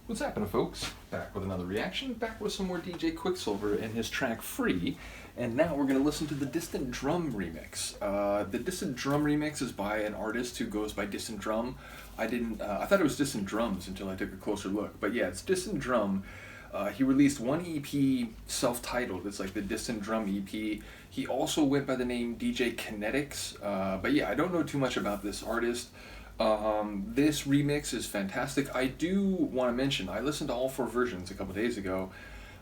What's happening, folks? Back with another reaction, back with some more DJ Quicksilver and his track Free, and now we're going to listen to the Distant Drum remix. The Distant Drum remix is by an artist who goes by Distant Drum. I thought it was Distant Drums until I took a closer look, but yeah, it's Distant Drum. He released one EP self-titled, it's like the Distant Drum EP. He also went by the name DJ Kinetix, but yeah, I don't know too much about this artist. This remix is fantastic. I do want to mention, I listened to all 4 versions a couple days ago,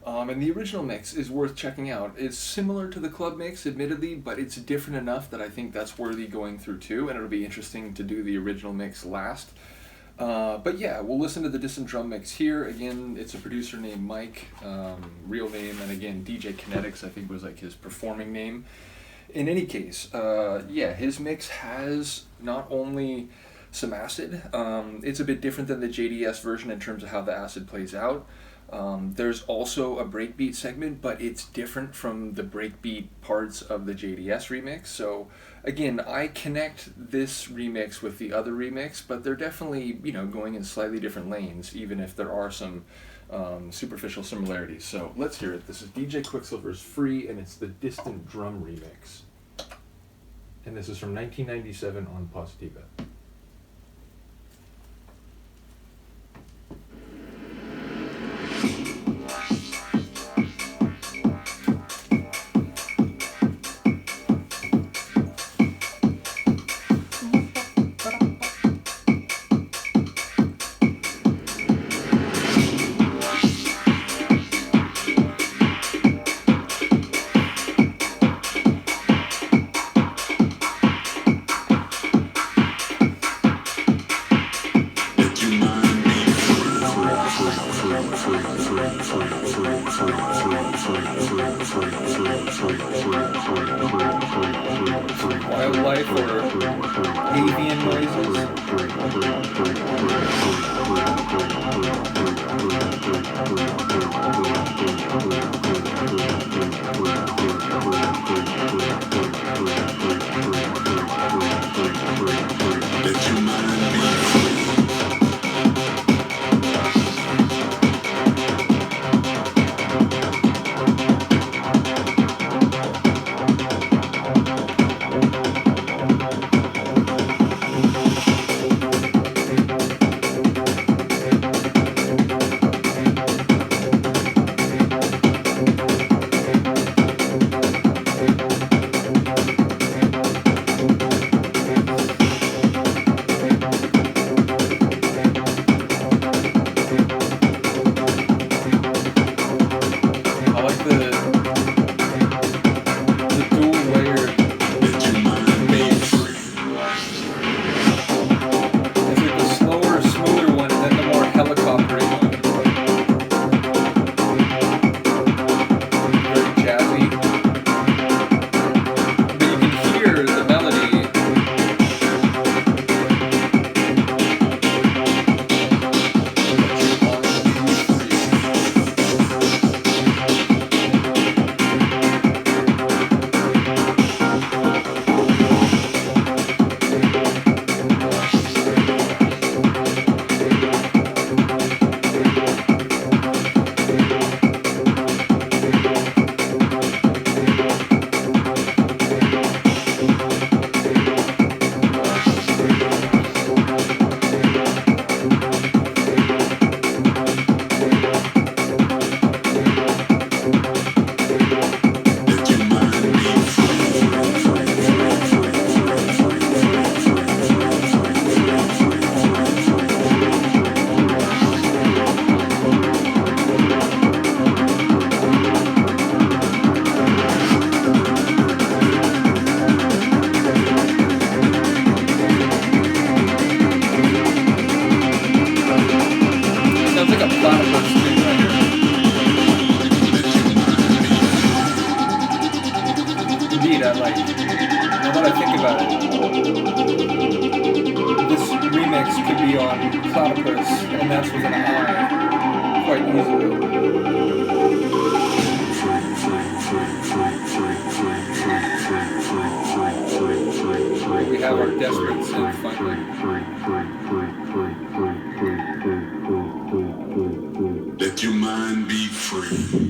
and the original mix is worth checking out. It's similar to the club mix, admittedly, but it's different enough that I think that's worthy going through too, and it'll be interesting to do the original mix last. But yeah, we'll listen to the Distant Drum mix here. Again, it's a producer named Mike, real name, and again, DJ Kinetix, I think was like his performing name. In any case, yeah, his mix has not only some acid, it's a bit different than the JDS version in terms of how the acid plays out. There's also a breakbeat segment, but it's different from the breakbeat parts of the JDS remix. So again, I connect this remix with the other remix, but they're definitely, you know, going in slightly different lanes, even if there are some superficial similarities. So let's hear it. This is DJ Quicksilver's Free, and it's the Distant Drum remix. And this is from 1997 on Positiva. Wildlife or avian noises. Now that I think about it, this remix could be on Platipus, and that's with an I, quite easily. We have our desperate synth finally. Let your mind be free.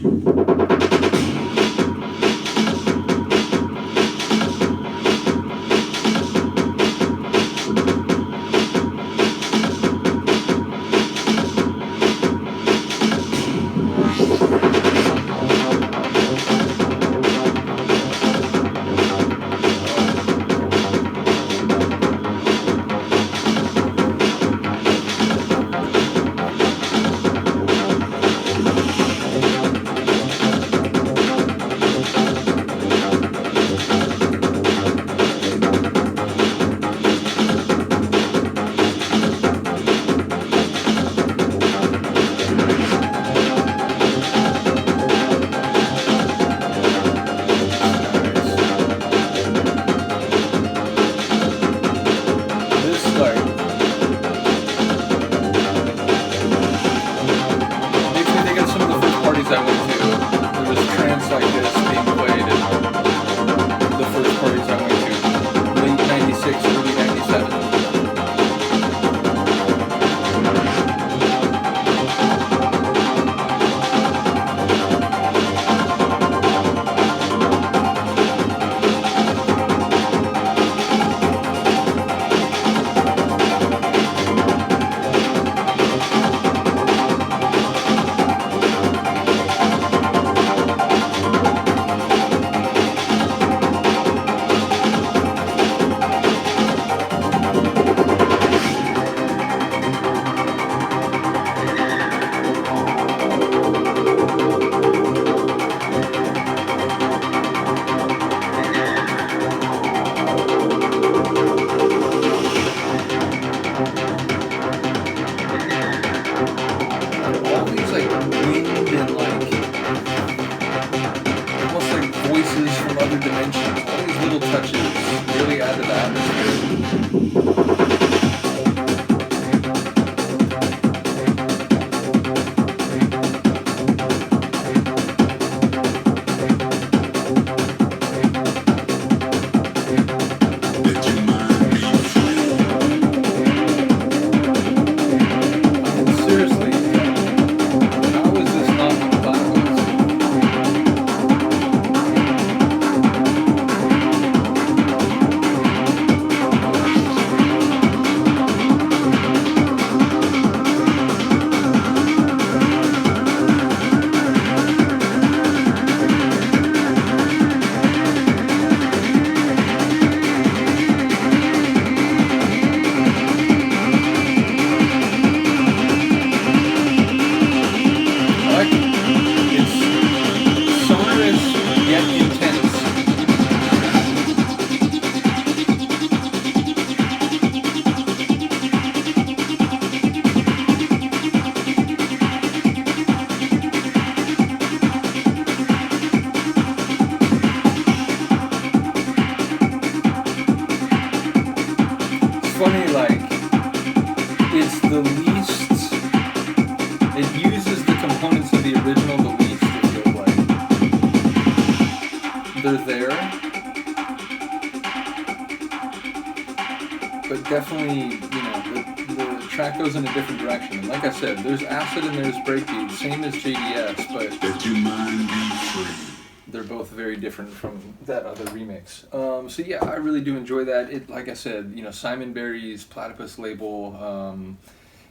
Definitely, the track goes in a different direction. And like I said, there's acid and there's breakbeat, same as JDS, but let your mind be free. They're both very different from that other remix. So yeah, I really do enjoy that. It, like I said, Simon Barry's Platipus label.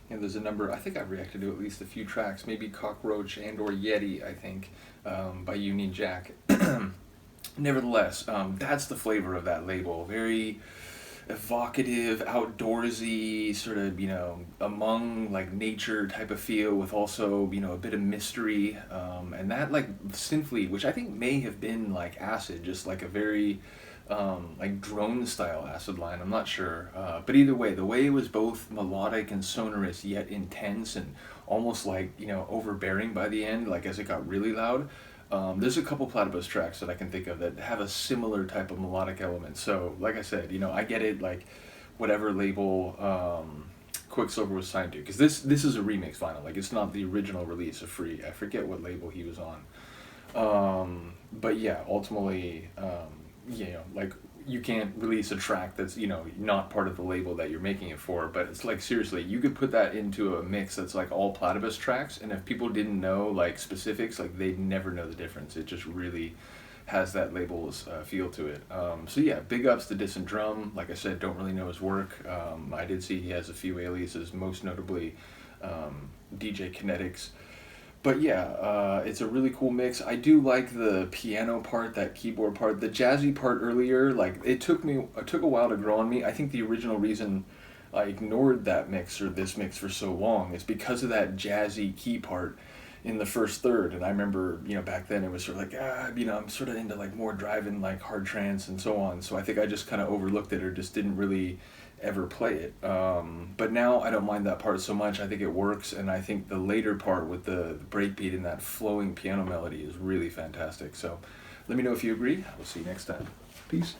There's a number. I think I've reacted to at least a few tracks, maybe Cockroach and or Yeti. I think by Union Jack. Nevertheless, that's the flavor of that label. Very evocative, outdoorsy, sort of, among like nature type of feel with also, a bit of mystery. And that like synth, which I think may have been like acid, just like a very like drone style acid line, I'm not sure. But either way, the way it was both melodic and sonorous yet intense and almost like, overbearing by the end, like as it got really loud. There's a couple Platipus tracks that I can think of that have a similar type of melodic element. So, like I said, I get it, like, whatever label Quicksilver was signed to. Because this is a remix vinyl. Like, it's not the original release of Free. I forget what label he was on. But, yeah, ultimately, like, you can't release a track that's, you know, not part of the label that you're making it for. But it's like, seriously, you could put that into a mix that's like all Platipus tracks, and if people didn't know like specifics, like they'd never know the difference. It just really has that label's feel to it. So yeah, big ups to Distant Drum. Like I said, don't really know his work. I did see he has a few aliases, most notably DJ Kinetix. But yeah, it's a really cool mix. I do like the piano part, that keyboard part, the jazzy part earlier. Like it took a while to grow on me. I think the original reason I ignored that mix or this mix for so long is because of that jazzy key part in the first third. And I remember, you know, back then it was sort of like, you know, I'm sort of into like more driving like hard trance and so on. So I think I just kind of overlooked it or just didn't really ever play it. But now I don't mind that part so much. I think it works, and I think the later part with the breakbeat and that flowing piano melody is really fantastic. So let me know if you agree. We'll see you next time. Peace.